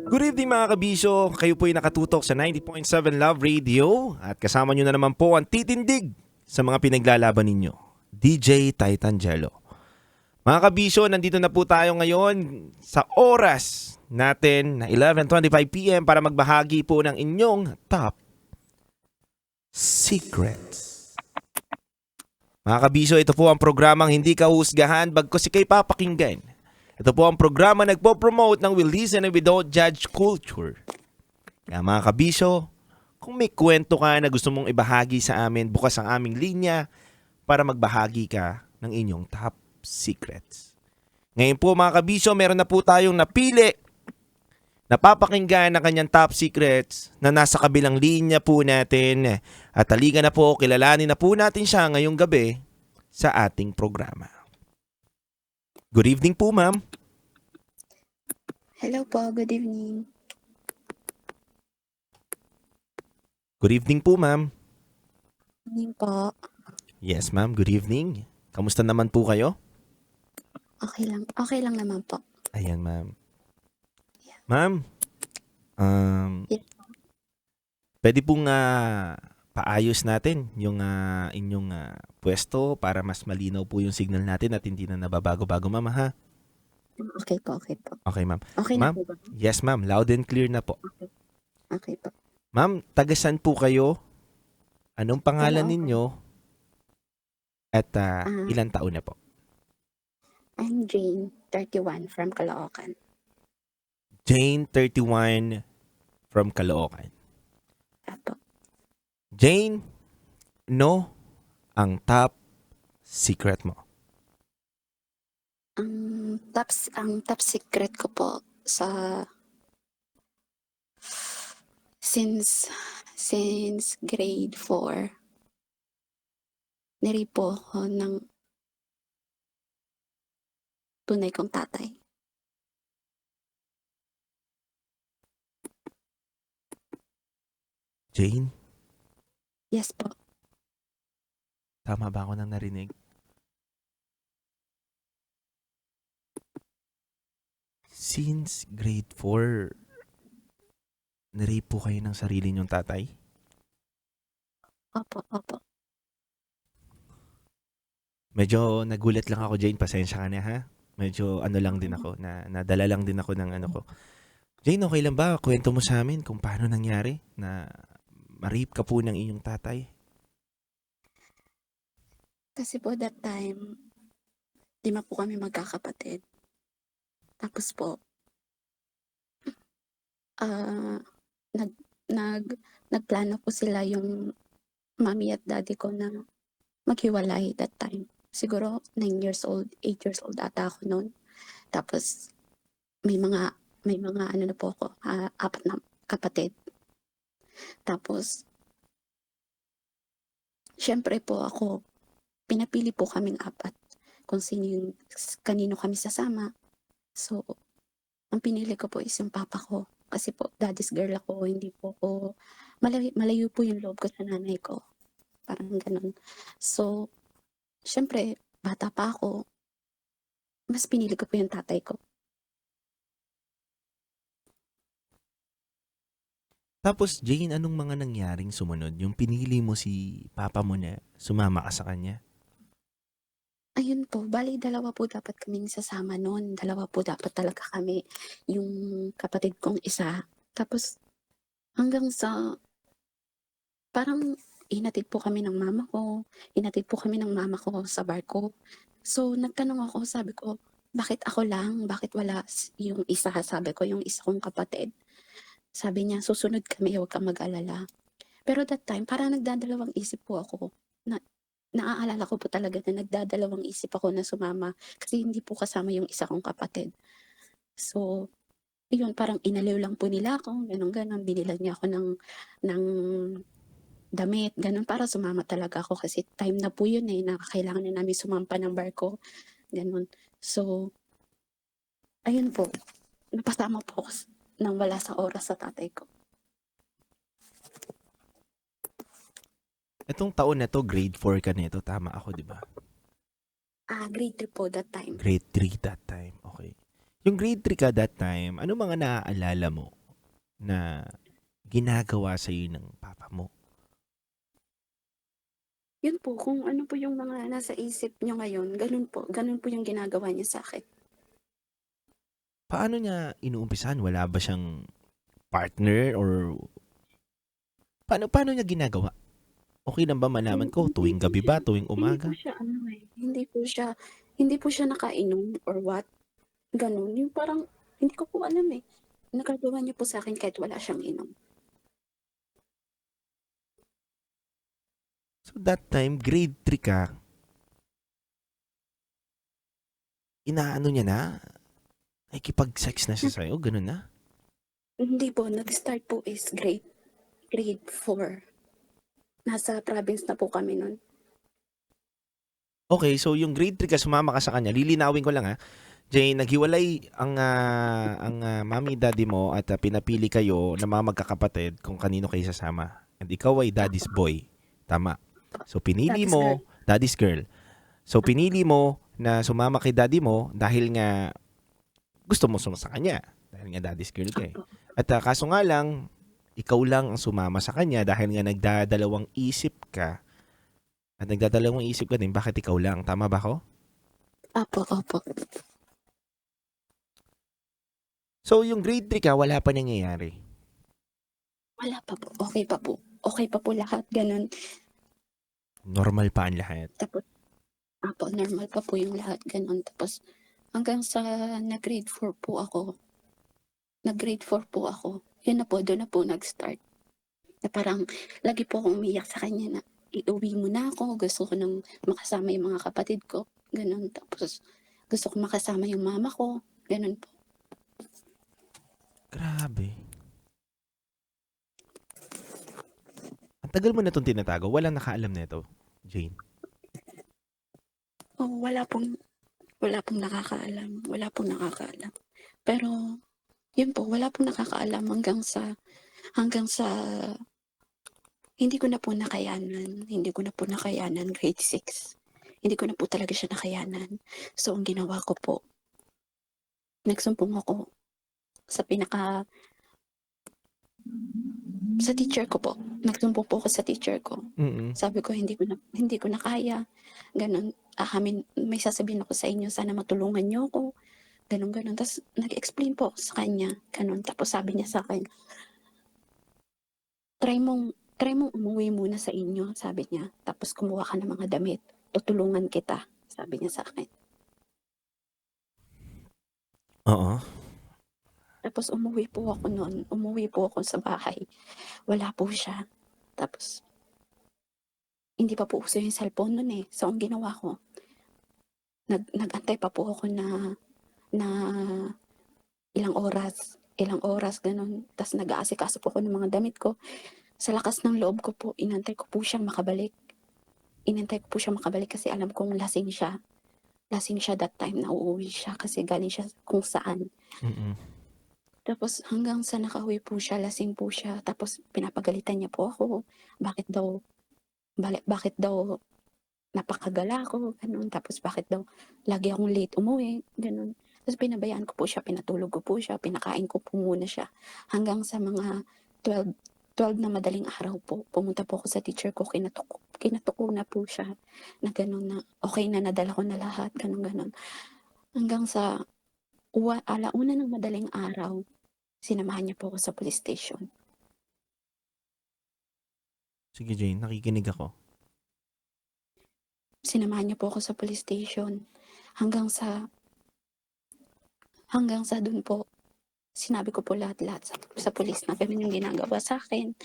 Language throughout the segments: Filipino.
Good evening mga kabisyo, kayo po'y nakatutok sa 90.7 Love Radio at kasama nyo na naman po ang titindig sa mga pinaglalaban ninyo, DJ Titangelo. Mga kabisyo, nandito na po tayo ngayon sa oras natin na 11:25 PM para magbahagi po ng inyong top secrets. Mga kabisyo, ito po ang programang hindi kahusgahan bagkus ikay papakinggan. Ito po ang programa nagpo-promote ng We Listen and We Don't Judge culture. Kaya mga kabisyo, kung may kwento ka na gusto mong ibahagi sa amin, bukas ang aming linya para magbahagi ka ng inyong top secrets. Ngayon po mga kabisyo, meron na po tayong napili, napapakinggan ng kanyang top secrets na nasa kabilang linya po natin. At halika na po, kilalanin na po natin siya ngayong gabi sa ating programa. Good evening po, ma'am. Hello po, good evening. Good evening po, ma'am. Evening po. Yes, ma'am. Good evening. Kamusta naman po kayo? Okay lang naman po. Ayan, ma'am. Ma'am, Yes. pwede pong paayos natin yung inyong pwesto para mas malinaw po yung signal natin at hindi na nababago-bago, ma'am, ha? Okay po. Okay, ma'am. Okay na Ma'am? po ba? Yes, ma'am. Loud and clear na po. Okay po. Ma'am, tagasan po kayo? Anong pangalan Hello. ninyo? At ilang taon na po? I'm Jane, 31, from Caloocan. Jane, 31, from Caloocan. Apo. Jane, no ang top secret mo? Ang top secret ko po sa since grade 4, naripo ako ng tunay kong tatay. Jane, Yes po. tama ba ako nang narinig? Since grade 4, narape po kayo ng sarili niyong tatay? Opo. Medyo nagulat lang ako, Jane. Pasensya ka na, ha? Medyo lang din ako. Nadala lang din ako ng ko. Jane, okay lang ba? Kwento mo sa amin kung paano nangyari na ma-rape ka po ng inyong tatay? Kasi po that time, 5 po kami magkakapatid. Tapos po, nagplano po sila yung mommy at daddy ko na maghiwalay that time. Siguro 9 years old, 8 years old ata ako noon. Tapos may mga ano na po ako, 4 na kapatid. Tapos syempre po ako, pinapili po kaming 4 kung kanino kami sasama. So, ang pinili ko po is yung papa ko. Kasi po, daddy's girl ako, hindi po ako, malayo po yung loob ko sa nanay ko. Parang ganun. So, syempre, bata pa ako, mas pinili ko po yung tatay ko. Tapos, Jane, anong mga nangyaring sumunod? Yung pinili mo si papa mo na sumama ka sa kanya? Ayun po, bali 2 po dapat kaming sasama noon. 2 po dapat talaga kami. Yung kapatid kong isa. Tapos hanggang sa parang hinatid po kami ng mama ko. Hinatid po kami ng mama ko sa barko. So nagtanong ako, sabi ko, bakit ako lang? Bakit wala yung isa? Sabi ko, yung isa kong kapatid. Sabi niya, susunod kami, huwag kang mag-alala. Pero that time, parang nagdadalawang isip po ako. Naaalala ko po talaga na nagdadalawang isip ako na sumama kasi hindi po kasama yung isa kong kapatid. So, yun, parang inaliw lang po nila ako, ganon. Binilan niya ako ng damit, ganon, para sumama talaga ako kasi time na po yun na kailangan na namin sumampa ng barko, ganon. So, ayun po, napasama po ako nang wala sa oras sa tatay ko. Itong taon na to, grade 4 ka nito. Tama ako, di ba? Grade 3 po that time. Grade 3 that time. Okay. Yung grade 3 ka that time, ano mga naaalala mo na ginagawa sa'yo ng papa mo? Yun po, kung ano po yung mga nasa isip niyo ngayon, ganun po yung ginagawa niya sa'kin. Paano niya inuumpisahan? Wala ba siyang partner or paano niya ginagawa? Okey lang ba malaman ko Hindi tuwing po gabi siya ba, tuwing hindi po umaga? siya ano, hindi po siya nakainom or what, gano'n. Yung parang hindi ko po alam, eh. Nagagawa niya po sa'kin kahit wala siyang inom. So that time grade 3 ka, inaano niya na, nakikipag-sex na siya sa'yo, gano'n na? Hindi po, nag-start po is grade 4. Nasa province na po kami nun. Okay, so yung grade 3 ka sumama ka sa kanya, lilinawin ko lang, Jane, naghiwalay ang mommy, daddy mo at, pinapili kayo na mga magkakapatid kung kanino kayo sasama. And ikaw ay daddy's boy, tama. So pinili Daddy's girl. mo daddy's girl. So pinili mo na sumama kay daddy mo dahil nga gusto mo sa kanya, dahil nga daddy's girl ka, eh. Opo. At, kaso nga lang, ikaw lang ang sumama sa kanya dahil nga nagdadalawang isip ka at nagdadalawang isip ka din bakit ikaw lang, tama ba ako? Opo, opo. So yung grade 3 ka wala pa nangyayari? Wala pa po, okey pa po. Okey pa po lahat, gano'n. Normal pa ang lahat? Tapos normal pa po yung lahat, gano'n. Tapos hanggang sa nag-grade 4 po ako, yun na po, dun na po nag-start. Na parang lagi po akong umiiyak sa kanya na, "Iuwi mo na ako, gusto ko ng makasama yung mga kapatid ko." Gano'n. Tapos gusto ko makasama yung mama ko, gano'n po. Grabe. Ang tagal mo na 'tong tinatago, walang nakaalam nito, Jane? Oo, wala pong nakakaalam. Pero yun po, wala pong nakakaalam hanggang sa hindi ko na po nakayanan grade 6. Hindi ko na po talaga siya nakayanan. So ang ginawa ko po, nagsumbong ako sa pinaka sa teacher ko po. Nagsumbong po ako sa teacher ko. Mm. Sabi ko hindi ko na kaya, gano'n. May sasabihin ako sa inyo, sana matulungan niyo ako, gano'n, gano'n. Ta's nag-explain po ako sa kanya, gano'n. Tapos sabi niya sa'kin, "Try mong umuwi muna sa inyo," sabi niya. "Tapos kumuha ka ng mga damit, tutulungan kita," sabi niya sa'kin. Oo. Tapos umuwi po ako sa bahay, wala po siya. Tapos hindi pa po uso yung cellphone nun, eh. So ang ginawa ko, nag-antay pa po ako na na ilang oras gano'n. Ta's nag-aasikaso po ako ng mga damit ko. Sa lakas ng loob ko po, inantay ko po siyang makabalik. Inantay ko po siyang makabalik kasi alam kong lasing siya. Lasing siya that time na uuwi siya kasi galing siya kung saan. Mm. Tapos hanggang sa nakauwi po siya, lasing po siya. Tapos pinapagalitan niya po ako. Bakit daw napakagala ko, gano'n. Tapos bakit daw lagi akong late umuwi, gano'n. Tapos pinabayaan ko po siya, pinatulog ko po siya, pinakain ko po muna siya. Hanggang sa mga 12 12 na madaling araw po, pumunta po ako sa teacher ko, kinatok ko na po siya na gano'n na, okey na, nadala ko na lahat, gano'n, gano'n. Hanggang sa 1:00 ng madaling araw, sinamahan niya po ako sa police station. Sige Jane, nakikinig ako. Sinamahan niya po ako sa police station hanggang sa dun po, sinabi ko po lahat-lahat sa pulis na gano'n yung ginagawa sa'kin.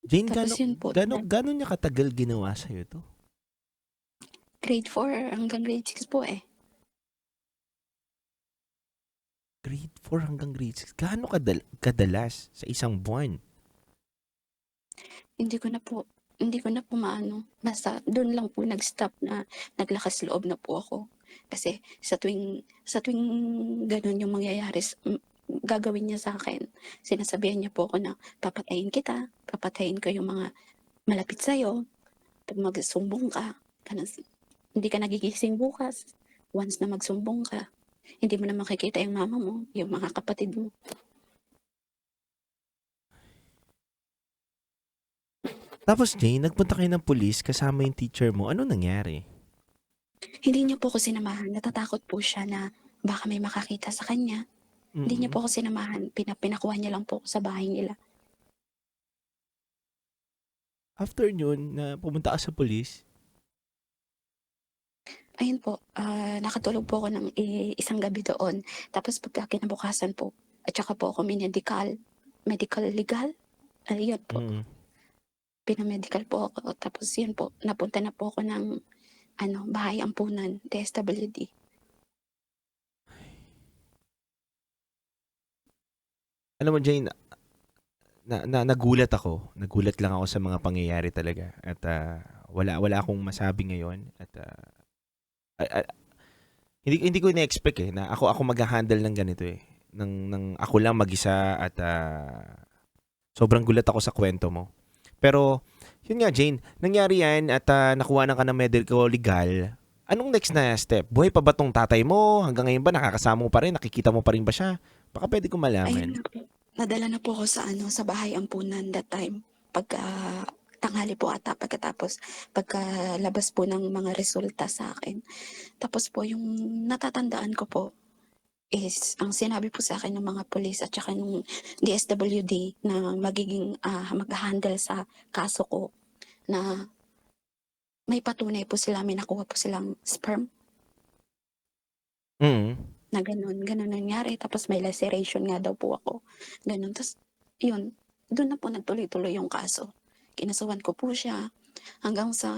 Jane, Tapos yun po, gaano niya katagal ginawa sa'yo 'to? grade 4 hanggang grade 6 po, eh. Grade 4 hanggang grade 6, gaano kadalas sa isang buwan? Hindi ko na po maano, basta dun lang po nag-stop na naglakas loob na po ako. Kasi sa tuwing gano'n yung gagawin niya sa'kin, sinasabihan niya po ako na, "Papatayin kita, papatayin ko yung mga malapit sa'yo, 'pag magsumbong ka, hindi ka nagigising bukas, once na magsumbong ka." Hindi mo na makikita yung mama mo, yung mga kapatid mo. Tapos Jane, nagpunta kayo ng pulis kasama yung teacher mo. Ano nangyari? Hindi niya po ako sinamahan, natatakot po siya na baka may makakita sa kanya. Hindi niya Mm. po ako sinamahan, pinakuha niya lang po ako sa bahay nila. After yun, na pumunta ka sa pulis? Ayun po, nakatulog po ako ng isang gabi doon. Tapos pagka kinabukasan po, at saka po ako medical legal, ayun po, Mm. pinamedical po ako. Tapos yun po, napunta na po ako ng bahay ampunan, DSWD. Alam mo Jane, nagulat ako. Nagulat lang ako sa mga pangyayari talaga. At wala akong masabi ngayon. At ah, ah, hindi ko na-expect na ako mag-handle ng ganito eh. Ng ako lang mag-isa at sobrang gulat ako sa kwento mo. Pero yun nga Jane, nangyari yan at nakuha na ka ng medical legal. Anong next na step? Buhay pa ba tong tatay mo? Hanggang ngayon ba nakakasama mo pa rin? Nakikita mo pa rin ba siya? Baka pwede ko Ayun malaman. na po, nadala na po ako sa bahay ampunan that time. Pagka tanghali po ata pagkalabas po ng mga resulta sa akin. Tapos po yung natatandaan ko po is ang sinabi po sa akin ng mga pulis at saka nung DSWD na magiging, mag-ha-handle sa kaso ko na may patunay po sila, may nakuha po silang sperm Mm. na gano'n nangyari tapos may laceration nga daw po ako, gano'n. Ta's yun, dun na po nagtuloy-tuloy yung kaso. Kinasuhan ko po siya hanggang sa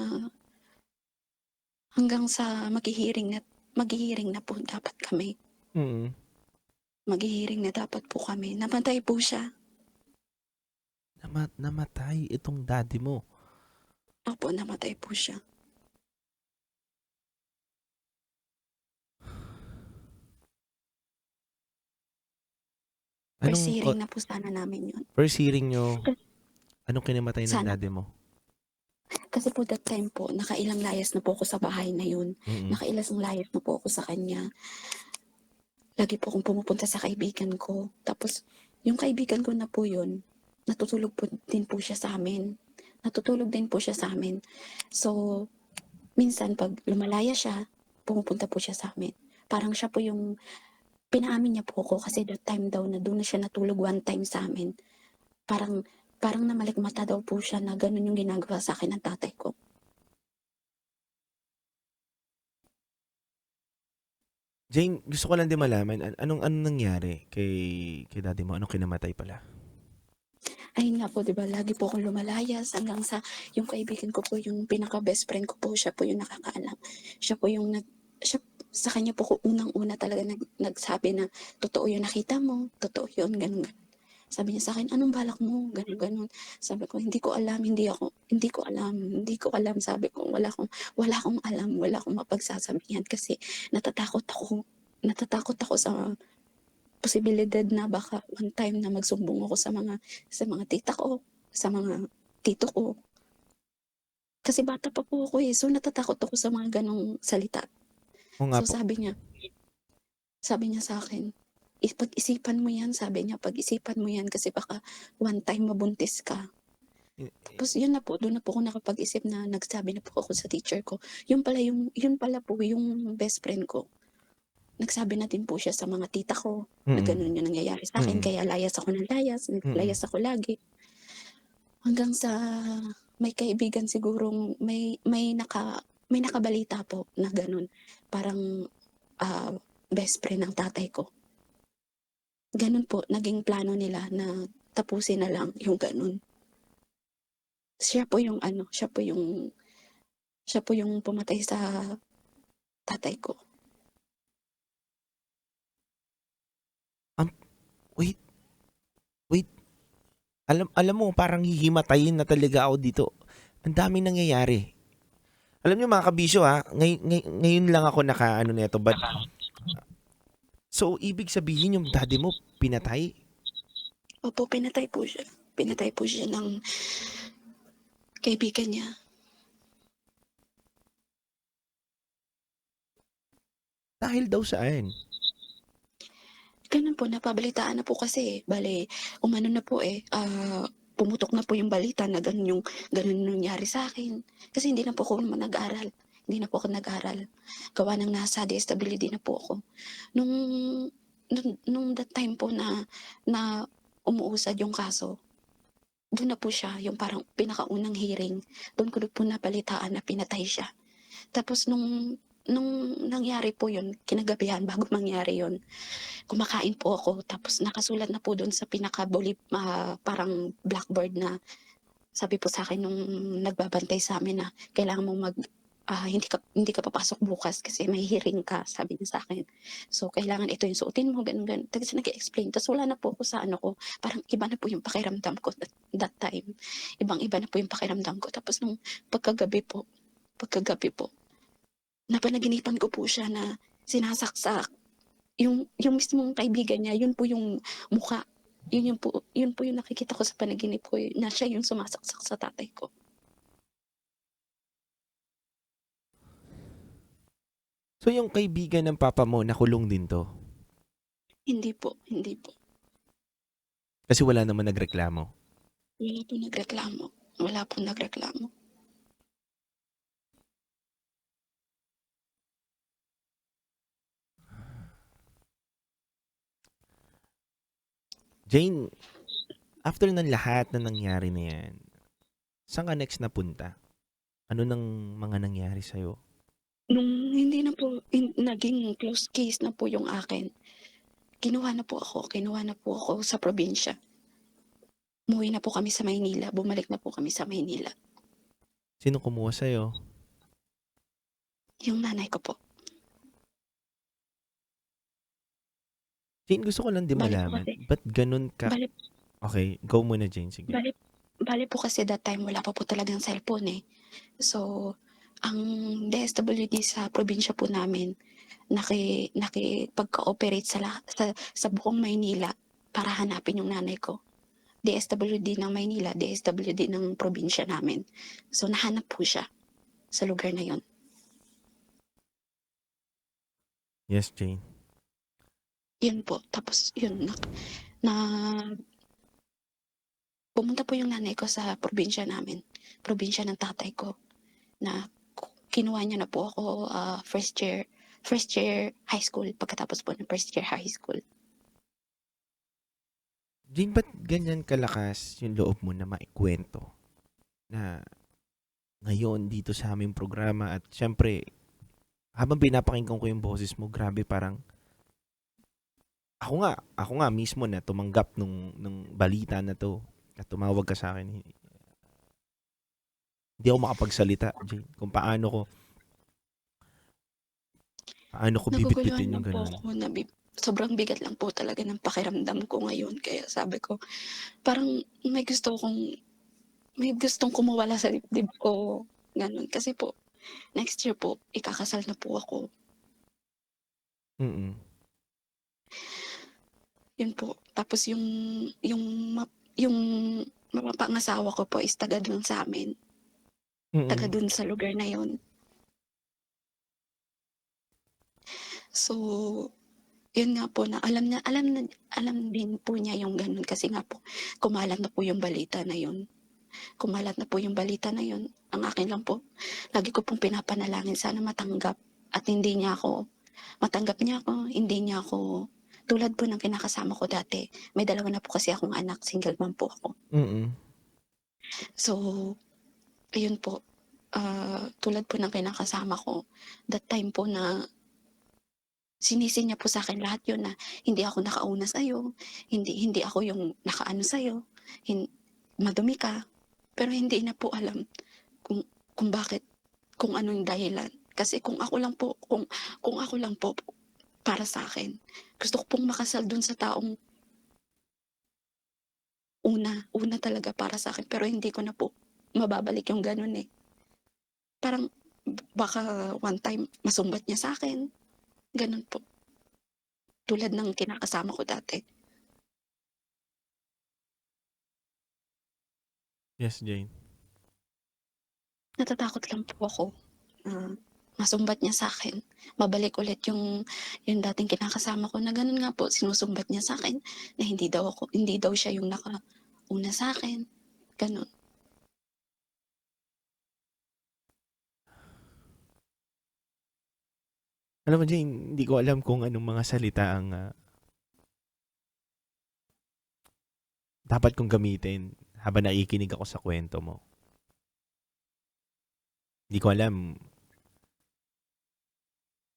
maghi-hearing na po dapat kami. Mm. Maghi-hearing na dapat po kami, namatay po siya. Namatay itong daddy mo. Opo, namatay po siya. First Anong hearing na po sana namin yun. first hearing nyo, anong kinamatay ng Sana daddy mo? kasi po that time po, nakailang layas na po ako sa bahay na yun. Mm. Nakailang layas na po ako sa kanya. Lagi po akong pumupunta sa kaibigan ko. Tapos, yung kaibigan ko na po yun, natutulog po din po siya sa amin. Natutulog din po siya sa amin. So, minsan pag lumalaya siya, pumupunta po siya sa amin. Parang siya po yung, pinaamin niya po ako kasi that time daw na doon na siya natulog one time sa amin. Parang, parang namalikmata daw po siya na ganun yung ginagawa sa akin ng tatay ko. Jane, gusto ko lang din malaman, anong nangyari kay daddy mo? Anong kinamatay pala? Ayun nga po, 'di ba, lagi po akong lumalayas hanggang sa yung kaibigan ko po, yung pinaka-best friend ko po, siya po yung nakakaalam. Siya po yung siya sa kanya po ko unang-una talaga nagsabi na, "Totoo yung nakita mo, totoo yun," gano'n, gano'n. Sabi niya sa'kin, "Anong balak mo?" Gano'n, gano'n. Sabi ko, hindi ko alam, hindi ko alam." Sabi ko, wala akong alam, wala akong mapagsasabihan kasi natatakot ako, natatakot ako sa posibilidad na baka one time na magsumbong ako sa mga tita ko, sa mga tito ko. Kasi bata pa po ako, eh, so natatakot ako sa mga gano'ng salita. Oo nga So po. sabi niya sa'kin, "Pag-isipan mo 'yan," sabi niya, "Pag-isipan mo 'yan kasi baka one time mabuntis ka." I- i- Tapos yun na po, dun na po ako nakapag-isip na nagsabi na po ako sa teacher ko. Yun pala po yung best friend ko. Nagsabi na din po siya sa mga tita ko na Mm. gano'n yung nangyayari sa'kin Mm. kaya layas ako ng layas, Mm. naglalayas ako lagi. Hanggang sa may kaibigan sigurong may nakabalita po na gano'n, parang, ah, best friend ng tatay ko. Gano'n po naging plano nila na tapusin na lang yung gano'n. Siya po yung pumatay sa tatay ko. Am wait, wait. Alam mo parang hihimatayin na talaga ako dito. Ang daming nangyayari. Alam niyo mga kabisyo ha, ngayon lang ako nakaano nito but so ibig sabihin yung daddy mo pinatay? Opo, pinatay po siya. Pinatay po siya ng kaibigan niya. Dahil daw saan? Gano'n po, napabalitaan na po kasi, eh. Bale umano na po, pumutok na po yung balita na gano'n nangyari sa'kin. Kasi hindi na po ako naman nag-aral, hindi na po ako nag-aral. Gawa ng nasa DSWD na po ako. Nung nung that time po na na umuusad yung kaso, dun na po siya, yung parang pinakaunang hearing, dun ko na po nabalitaan na pinatay siya. Tapos nung nangyari po yun, kinagabihan bago mangyari yun, kumakain po ako tapos nakasulat na po dun sa parang blackboard na sabi po sa'kin nung nagbabantay sa'min na kailangan mong hindi ka papasok bukas kasi may hearing ka, sabi niya sa'kin. So, kailangan ito yung suotin mo, gano'n, gano'n. Ta's nag-e-explain ta's wala na po ako sa ano ko, parang iba na po yung pakiramdam ko that time. Ibang-iba na po yung pakiramdam ko tapos nung pagkagabi po, napanaginipan ko po siya na sinasaksak. Yung mismong kaibigan niya, yun po yung mukha. Yun po yung nakikita ko sa panaginip ko, na siya yung sumasaksak sa tatay ko. So yung kaibigan ng papa mo nakulong din 'to? Hindi po, hindi po. Kasi wala naman nagreklamo? Wala po nagreklamo, wala pong nagreklamo. Jane, after ng lahat na nangyari na 'yan, saan ka next napunta? Ano ng mga nangyari sa'yo? Nung hindi na po naging close case na po yung akin, kinuha na po ako sa probinsya. Umuwi na po kami sa Maynila, bumalik na po kami sa Maynila. Sinong kumuha sa'yo? Yung nanay ko po. Jane, gusto ko lang din Bale po malaman, kasi ba't gano'n ka bale okey, go muna Jane, sige. bale bale po kasi that time wala pa po talagang cellphone, eh. So, ang DSWD sa probinsya po namin nakipagko-ooperate sa buong Maynila para hanapin yung nanay ko. DSWD ng Maynila, DSWD ng probinsya namin. So, nahanap po siya sa lugar na yun. Yes, Jane. Yun po, tapos yun na pumunta po yung nanay ko sa probinsya namin, probinsya ng tatay ko, na kinuha niya na po ako, first year high school, pagkatapos po ng first year high school. Jane, ba't ganyan kalakas yung loob mo na maikwento na ngayon dito sa aming programa at siyempre habang pinapakinggan ko yung boses mo, grabe parang ako nga mismo na tumanggap nung balita na 'to at tumawag ka sa akin. Hindi ako makapagsalita, Jane, kung paano ko Naguguluhan bibitbitin yung lang po gano'n. ako na sobrang bigat lang po talaga ng pakiramdam ko ngayon kaya sabi ko parang may gustong kumawala sa dibdib ko, gano'n. Kasi po next year po ikakasal na po ako. Mm, Yun po, tapos yung yung mapapangasawa ko po is taga dun sa'min, taga mm. dun sa lugar na yun. So, yun nga po na alam din po niya yung gano'n kasi nga po kumalat na po yung balita na yun. Kumalat na po yung balita na yun. Ang akin lang po, lagi ko pong pinapanalangin sana matanggap niya ako, hindi niya ako tulad po ng kinakasama ko dati, may dalawa na po kasi akong anak, single mom po ako. Mm. So, ayun po, tulad po ng kinakasama ko, that time po na sinisi niya po sa'kin lahat yun na hindi ako nakauna sa'yo, hindi ako yung nakaano sa'yo, hin madumi ka. Pero hindi na po alam kung kung bakit, kung ano yung dahilan. Kasi kung ako lang po para sa'kin, gusto ko pong makasal dun sa taong una talaga para sa'kin pero hindi ko na po mababalik yung gano'n, eh. Parang baka one time masumbat niya sa'kin, gano'n po. Tulad ng kinakasama ko dati. Yes, Jane. Natatakot lang po ako na masumbat niya sa'kin, babalik ulit yung dating kinakasama ko na gano'n nga po, sinusumbat niya sa'kin na hindi daw siya yung nakauna sa'kin, gano'n. Alam mo, Jane, hindi ko alam kung anong mga salita ang dapat kong gamitin habang nakikinig ako sa kwento mo. Hindi ko alam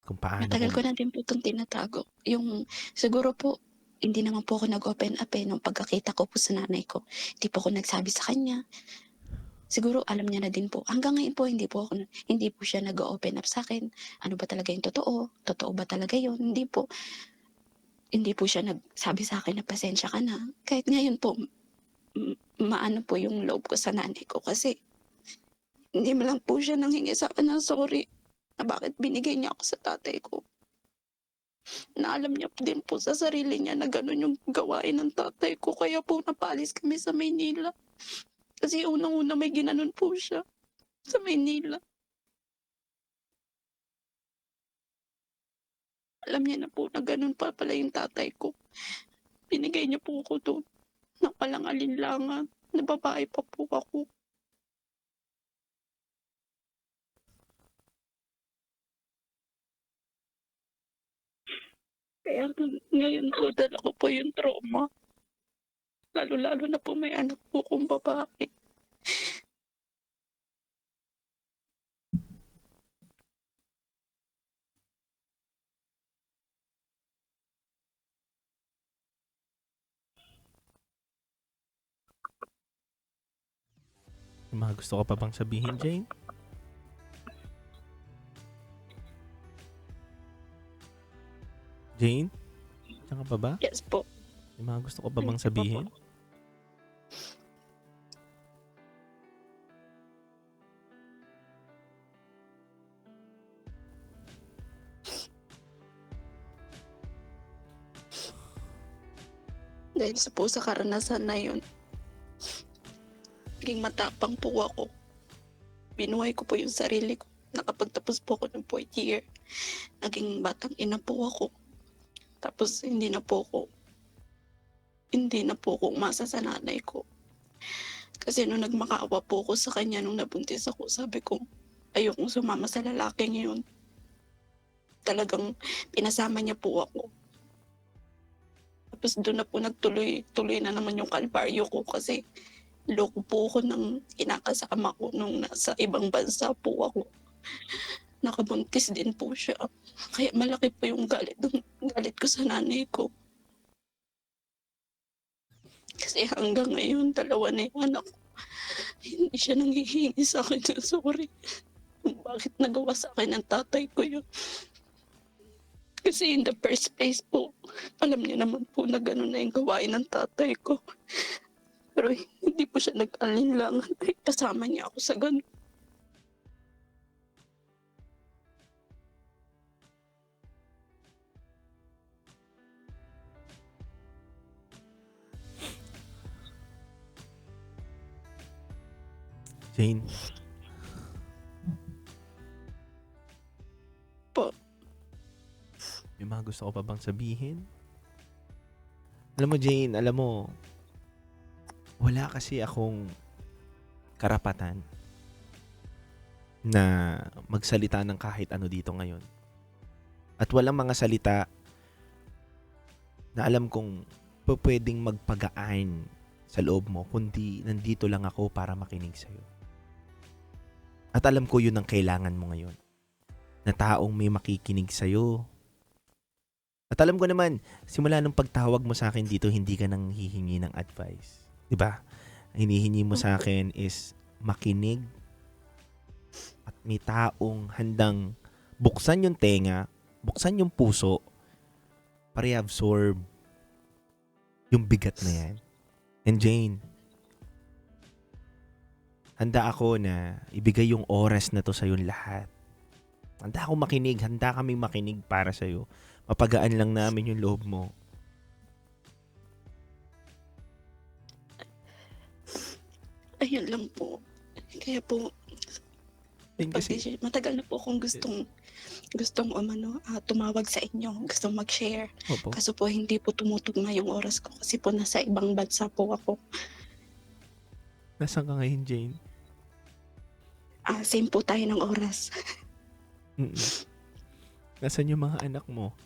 kung paano Matagal kung... ko na din po 'tong tinatago, siguro po hindi naman po ako nag-open up, nung pagkakita ko po sa nanay ko, hindi po ako nagsabi sa kanya. Siguro alam niya na din po. Hanggang ngayon po hindi po siya nag-o-open up sa'kin. Ano ba talaga yung totoo? Totoo ba talaga yun? Hindi po siya nagsabi sa'kin na pasensya ka na. Kahit ngayon po, maano po yung loob ko sa nanay ko kasi hindi man lang po siya nanghingi sa'kin ng sorry na bakit binigay niya ako sa tatay ko. Na alam niya din po sa sarili niya na gano'n yung gawain ng tatay ko kaya po napalis kami sa Maynila. Kasi unang-una may ginanon po siya sa Maynila. Alam niya na po na gano'n pa pala yung tatay ko. Binigay niya po ako dun ng walang alinlangan na babae pa po ako. Kaya ngayon po dala ko po yung trauma. Lalo-lalo na po may anak po kong babae. May mga gusto ko pa bang sabihin, Jane? Jane? Diyan ka pa ba? Yes po. May mga gusto ko pa bang Nandiyan pa po. sabihin? Dahil sa karanasan na yun, naging matapang po ako. Binuhay ko po yung sarili ko. Nakapagtapos po ako ng 4th year. Naging batang ina po ako. Tapos hindi na po ako umasa sa nanay ko. Kasi nung nagmakaawa po ako sa kanya nung nabuntis ako, sabi ko, ayokong sumama sa lalaking yun. Talagang pinasama niya po ako. Tapos doon na po tuloy na naman yung kalbaryo ko kasi loko po ako ng kinakasama ko nung nasa ibang bansa po ako. Nakabuntis din po siya. Kaya malaki po yung galit ko sa nanay ko. Kasi hanggang ngayon, dalawa na yung anak ko. Hindi siya nanghihingi sa akin ng sorry. Kung bakit nagawa sa akin ng tatay ko yun. Kasi in the first place po, alam niya naman po na gano'n na yung gawain ng tatay ko. Pero hindi po siya nag-alinlangan kahit kasama niya ako sa gano'n. Jane? Po. May mga gusto ko pa bang sabihin? Alam mo, Jane, wala kasi akong karapatan na magsalita ng kahit ano dito ngayon. At walang mga salita na alam kong pwedeng magpagaan sa loob mo, kundi nandito lang ako para makinig sa'yo. At alam ko yun ang kailangan mo ngayon. Na taong may makikinig sa'yo. At alam ko naman, simula nung pagtawag mo sa akin dito, hindi ka nang hihingi ng advice. Diba? Hinihingi mo sa akin is makinig at may taong handang buksan yung tenga, buksan yung puso para i-absorb yung bigat na yan. And Jane, handa ako na ibigay yung oras na to sa yung lahat. Handa ako makinig, handa kaming makinig para sa'yo. Mapagaan lang namin yung loob mo. Ayun lang po. Kaya po, Jane, kasi, Matagal na po akong gustong tumawag sa inyo, gustong mag-share. opo, Kaso po hindi po tumutugma yung oras ko kasi po nasa ibang bansa po ako. nasaan ka ngayon, Jane? Same po tayo ng oras. Mm. Nasaan yung mga anak mo?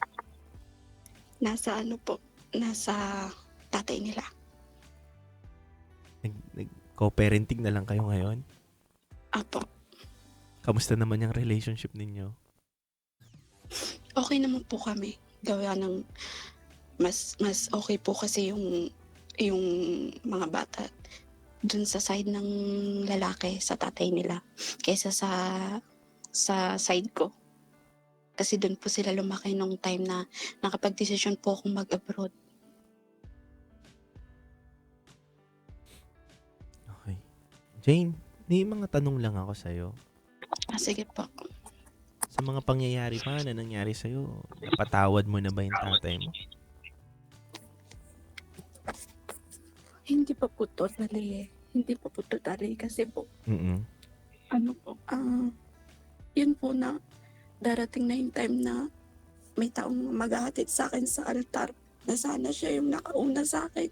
Nasa tatay nila. Co-parenting na lang kayo ngayon? Apo, Kamusta naman yung relationship ninyo? okay naman po kami. Gawa ng mas okay po kasi yung mga bata dun sa side ng lalaki, sa tatay nila, kaysa sa side ko. Kasi dun po sila lumaki nung time na nakapag-desisyon po akong mag-abroad. Okay. Jane, may mga tanong lang ako sa'yo. Sige po. Sa mga pangyayari pa na nangyari sa'yo, napatawad mo na ba yung tatay mo? Hindi pa po totally. Hindi pa po totally kasi po, Mm-mm. yun po na darating na yung time na may taong maghahatid sa akin sa altar na sana siya yung nakauna sa akin.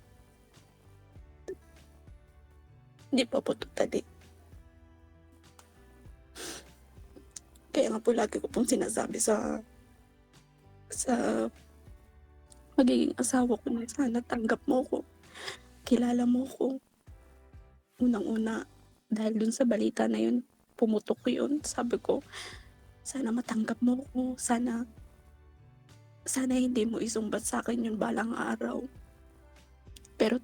Hindi pa po totally. Kaya nga po lagi ko pong sinasabi sa magiging asawa ko na sana tanggap mo ko, kilala mo ko. Unang-una, dahil dun sa balita na yun, pumutok yun. Sabi ko, sana matanggap mo ko, sana hindi mo isumbat sa akin yung balang araw. Pero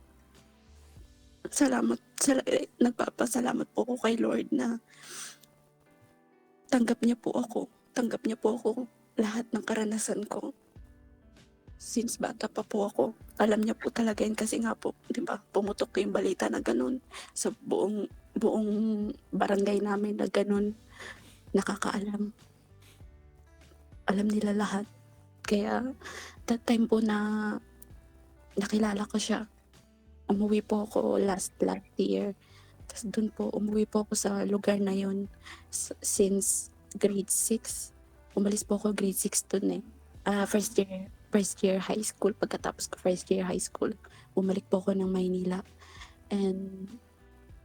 nagpapasalamat po ako kay Lord na tanggap niya po ako lahat ng karanasan ko. Since bata pa po ako, alam niya po talaga yun kasi nga po, di ba, pumutok yung balita na ganun sa buong barangay namin na ganun, nakakaalam. Alam nila lahat. Kaya, that time po na nakilala ko siya, umuwi po ako last year. Tapos dun po, umuwi po ako sa lugar na yun since grade 6. Umalis po ako grade 6 dun eh. First year high school. Pagkatapos ko first year high school, bumalik po ako ng Maynila. And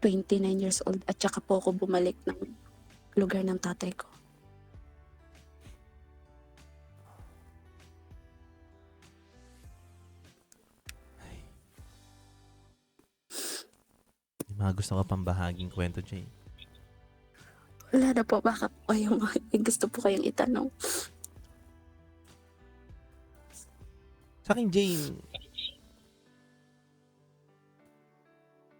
29 years old. At saka po ako bumalik ng lugar ng tatay ko. May mga gusto ka pang bahaging kwento, Jane? Wala na po, baka po may gusto po kayong itanong. Sa akin, Jane,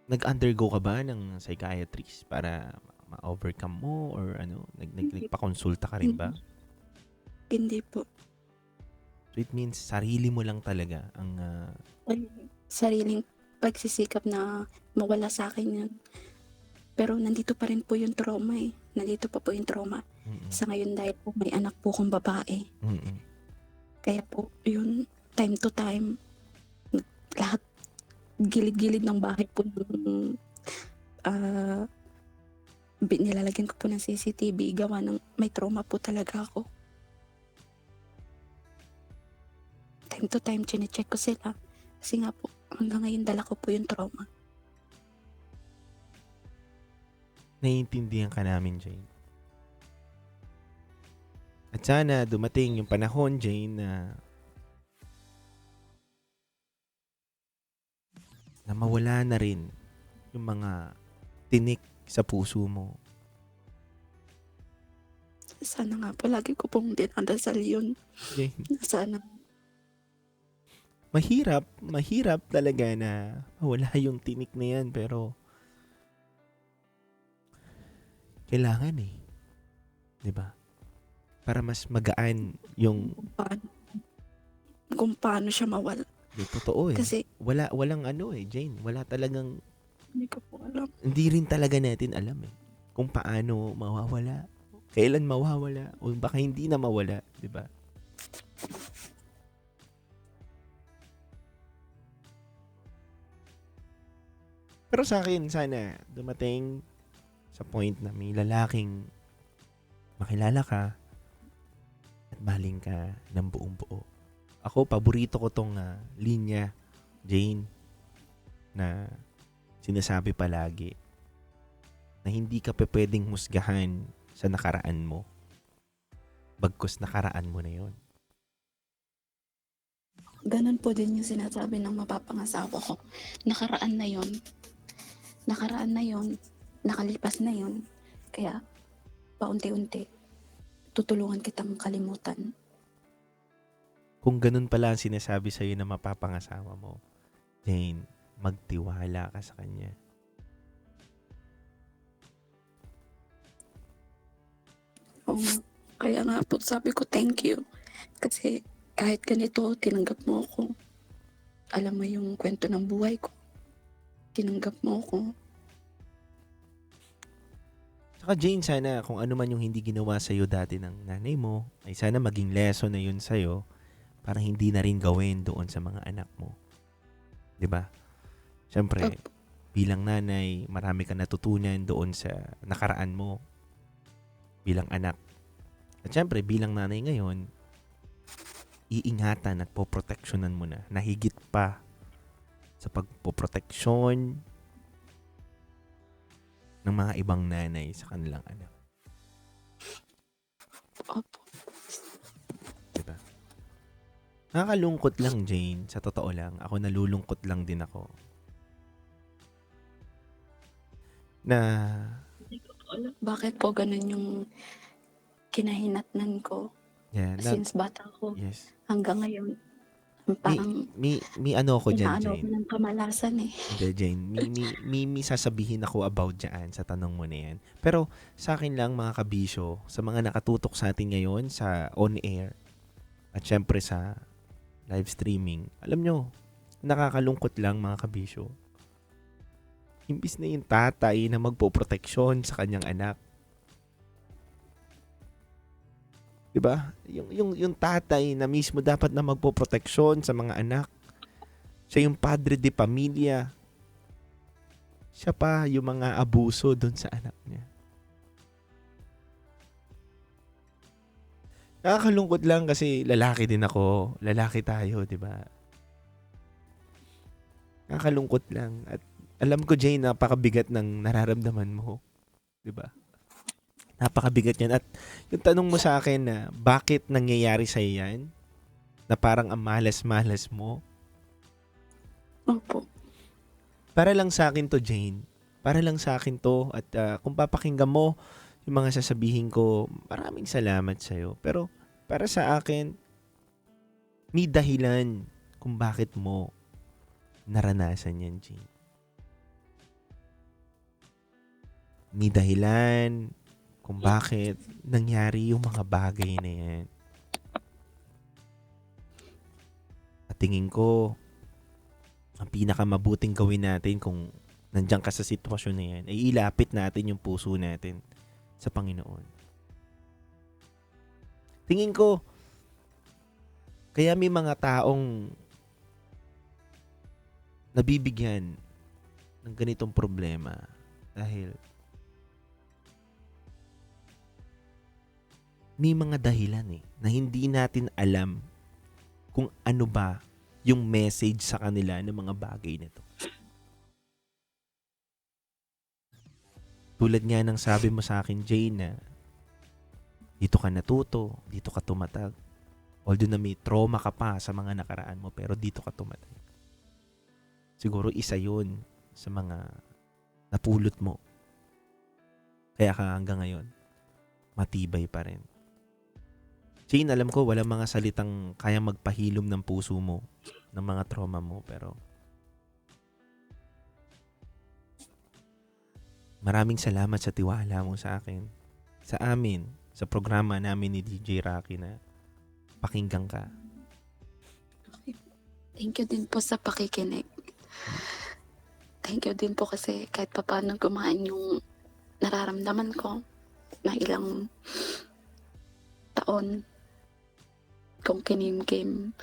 nag-undergo ka ba ng psychiatrist para ma-overcome mo or ano? Nagpakonsulta ka rin ba? Hindi po. So it means sarili mo lang talaga ang Sariling pagsisikap na mawala sa akin yun. Pero nandito pa rin po yung trauma eh. Nandito pa po yung trauma. mm-mm, Sa ngayon dahil po may anak po kong babae. mm-mm. Kaya po yun, time to time, lahat gilid-gilid ng bahay po yung nilalagyan ko po ng CCTV gawa ng may trauma po talaga ako. Time to time, chinecheck ko sila. Kasi nga po, hanggang ngayon dala ko po yung trauma. Naiintindihan ka namin, Jane. At sana dumating yung panahon, Jane, na mawala na rin yung mga tinik sa puso mo. Sana nga po, lagi ko pong dinadasal yun. Jane, Sana. mahirap talaga na mawala yung tinik na yan, pero kailangan eh. 'Di ba? Para mas magaan yung Kung paano siya mawala. totoo eh. Kasi Walang ano eh, Jane. Wala talagang, hindi ko po alam. hindi rin talaga natin alam eh. Kung paano mawawala. Kailan mawawala. O baka hindi na mawala. 'Di ba? Pero sa akin, sana dumating sa point na may lalaking makilala ka at mahalin ka ng buong buo. Ako, paborito ko tong linya, Jane, na sinasabi palagi na hindi ka pwedeng husgahan sa nakaraan mo. Bagkus nakaraan mo na yon. Ganun po din yung sinasabi ng mapapangasawa ko. Nakaraan na yon. Nakaraan na yon. Nakalipas na yon. Kaya, paunti-unti, tutulungan kitang kalimutan. Kung ganun pala ang sinasabi sa'yo na mapapangasawa mo, Jane, magtiwala ka sa kanya. Kaya nga po sabi ko thank you. Kasi kahit ganito, tinanggap mo ako. Alam mo yung kwento ng buhay ko. Tinanggap mo ako. Saka Jane, sana kung ano man yung hindi ginawa sa'yo dati ng nanay mo, ay sana maging lesson na yun sa'yo para hindi na rin gawin doon sa mga anak mo. 'Di ba? Siyempre, bilang nanay, marami kang natutunan doon sa nakaraan mo bilang anak. At siyempre, bilang nanay ngayon, iingatan at poproteksyonan mo na higit pa sa pagpoproteksyon ng mga ibang nanay sa kanilang anak. Opo. Diba? Nakakalungkot lang, Jane. Sa totoo lang, ako nalulungkot lang din ako. Na Bakit po ganun yung kinahinatnan ko? yeah, Since bata ko yes. hanggang ngayon, parang May ano ako dyan, inaano ko Jane. ng kamalasan eh. Hindi, Jane. May sasabihin ako about dyan sa tanong mo na yan. Pero sa akin lang, mga kabisyo, sa mga nakatutok sa atin ngayon sa on-air at syempre sa live streaming, alam nyo, nakakalungkot lang mga kabisyo. Imbis na yung tatay na magpoproteksyon sa kanyang anak. Diba? Yung tatay na mismo dapat na magpoproteksyon sa mga anak. Siya yung padre de pamilya. Siya pa yung mga abuso doon sa anak niya. Nakakalungkot lang kasi lalaki din ako. Lalaki tayo, di ba? Nakakalungkot lang. At alam ko, Jane, napakabigat ng nararamdaman mo. Di ba? Napakabigat yan. At yung tanong mo sa akin na bakit nangyayari sa'yo yan? Na parang ang malas-malas mo? Opo. Para lang sa akin to, Jane. Para lang sa akin to. At kung papakinggan mo yung mga sasabihin ko, maraming salamat sa'yo. Pero para sa akin, may dahilan kung bakit mo naranasan yan, Jane. May dahilan kung bakit nangyari yung mga bagay na yan. At tingin ko, ang pinakamabuting gawin natin kung nandiyan ka sa sitwasyon na yan, ay ilapit natin yung puso natin sa Panginoon. Tingin ko, kaya may mga taong nabibigyan ng ganitong problema dahil may mga dahilan na hindi natin alam kung ano ba yung message sa kanila ng mga bagay nito. Tulad nga ng sabi mo sa akin, Jane, na dito ka natuto, dito ka tumatag. Although na may trauma ka pa sa mga nakaraan mo, pero dito ka tumatag. Siguro isa yun sa mga napulot mo. Kaya ka hanggang ngayon, matibay pa rin. Jane, alam ko walang mga salitang kayang magpahilom ng puso mo, ng mga trauma mo, pero maraming salamat sa tiwala mo sa akin, sa amin, sa programa namin ni DJ Rocky na pakinggan ka. Thank you din po sa pakikinig. Thank you din po kasi kahit papaano gumaan yung nararamdaman ko na ilang taon kong kinimkim,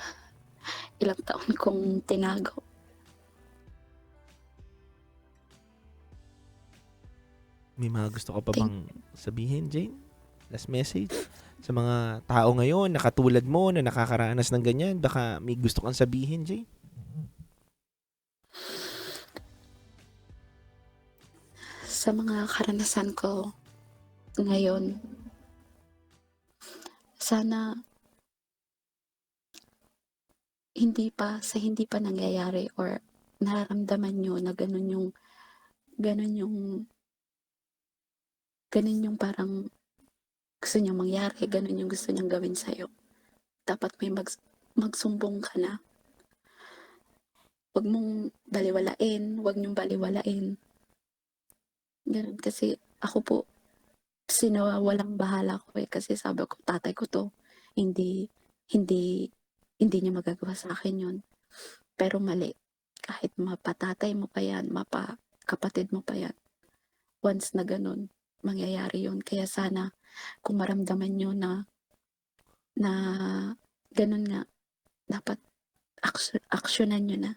ilang taon kong tinago. May mga gusto ka pa bang sabihin, Jane? last message sa mga tao ngayon na katulad mo na nakakaranas ng ganyan. Baka may gusto kang sabihin, Jane. Sa mga karanasan ko ngayon, sana hindi pa nangyayari or nararamdaman nyo na ganun yung, ganun yung parang gusto niyang mangyari, ganun yung gusto niyang gawin sa'yo. Dapat may magsumbong ka na. Huwag mong baliwalain, huwag niyong baliwalain. Ganun kasi ako po, sinawawalang bahala ko kasi sabi ko, tatay ko to, hindi, hindi, hindi niya magagawa sa akin yun. Pero mali, kahit mapatatay mo pa yan, mapakapatid mo pa yan, once na ganun, mangyayari yun. Kaya sana, kung maramdaman nyo na ganun nga, dapat aksyonan nyo na.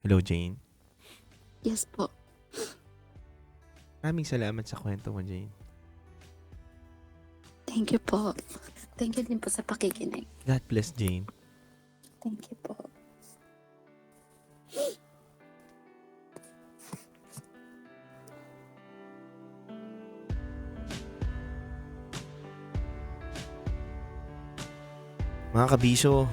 Hello, Jane. Yes po. Maraming salamat sa kwento mo, Jane. Thank you po. Thank you din po sa pakikinig. God bless, Jane. Thank you po. Mga kabisyo,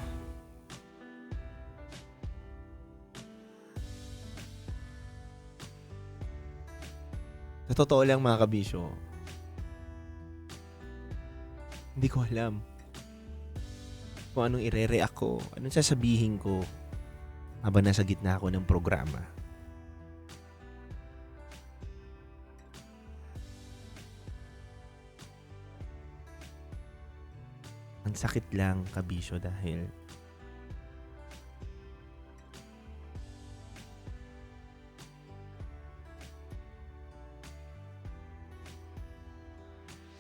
sa totoo lang mga kabisyo, hindi ko alam kung anong ire-react ko, anong sasabihin ko habang nasa gitna ako ng programa. Ang sakit lang, kabisyo, dahil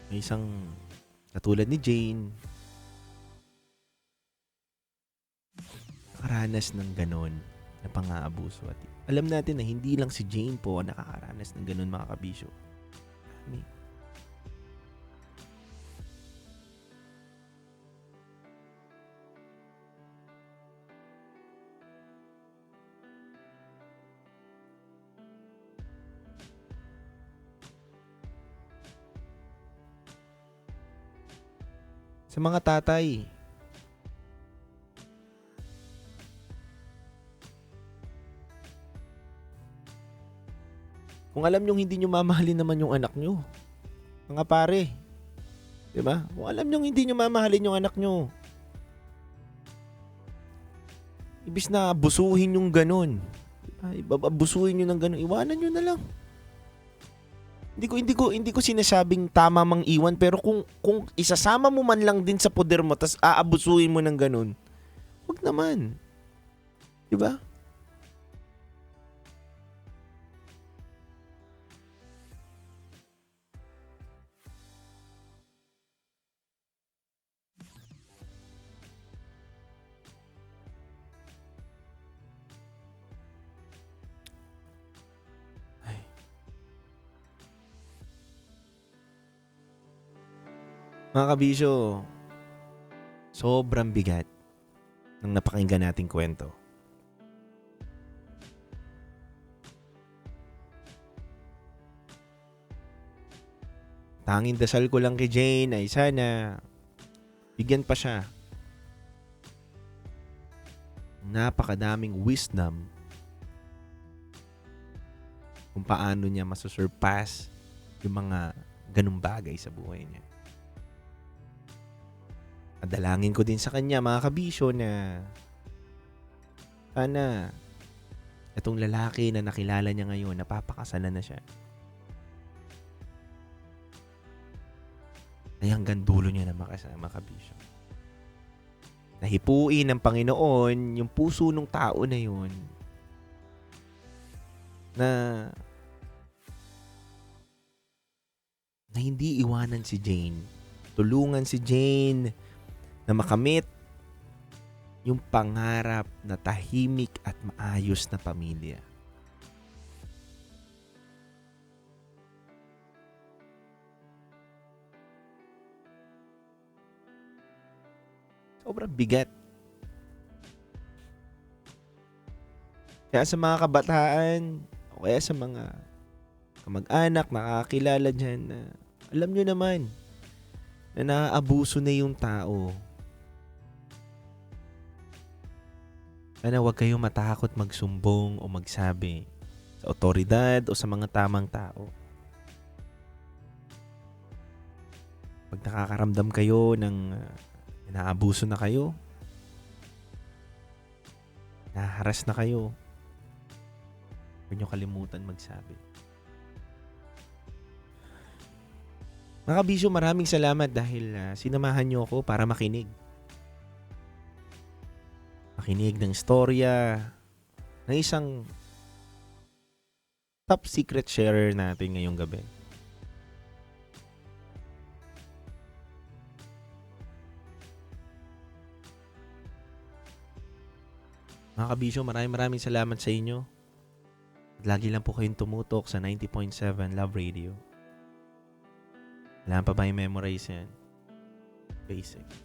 may isang katulad ni Jane nakaranas ng ganon na pang-aabuso. At alam natin na hindi lang si Jane po ang nakakaranas ng ganon, mga kabisyo. Sa mga tatay, kung alam nyong hindi nyo mamahalin naman yung anak nyo, mga pare, di ba? Kung alam nyong hindi nyo mamahalin yung anak nyo, ibis na abusuhin yung ganun, abusuhin nyo ng ganun, iwanan nyo na lang. Hindi ko sinasabing tama mang iwan, pero kung isasama mo man lang din sa poder mo tas aabusuhin mo ng ganun, wag naman. 'Di ba? Mga kabisyo, sobrang bigat ng napakinggan nating kwento. Tanging dasal ko lang kay Jane ay sana bigyan pa siya ng napakadaming wisdom kung paano niya masusurpass yung mga ganung bagay sa buhay niya. Dalangin ko din sa kanya, mga kabisyo, na sana itong lalaki na nakilala niya ngayon, napapakasalan na siya, ay hanggang dulo niya na makasama, kabisyo. Nahipuin ng Panginoon yung puso ng tao na yun na hindi iwanan si Jane. Tulungan si Jane na makamit yung pangarap na tahimik at maayos na pamilya. Sobrang bigat. Kaya sa mga kabataan, o kaya sa mga kamag-anak, nakakakilala dyan na alam nyo naman na naaabuso na yung tao. Sana huwag kayong matakot magsumbong o magsabi sa otoridad o sa mga tamang tao. Pag nakakaramdam kayo ng naabuso na kayo, naharas na kayo, huwag nyo kalimutan magsabi. Mga kabisyo, maraming salamat dahil sinamahan nyo ako para makinig. Makinig ng storya ng isang top secret sharer natin ngayong gabi. Mga kabisyo, maraming salamat sa inyo. At lagi lang po kayong tumutok sa 90.7 Love Radio. Kailangan pa ba i-memorize yan? Basic.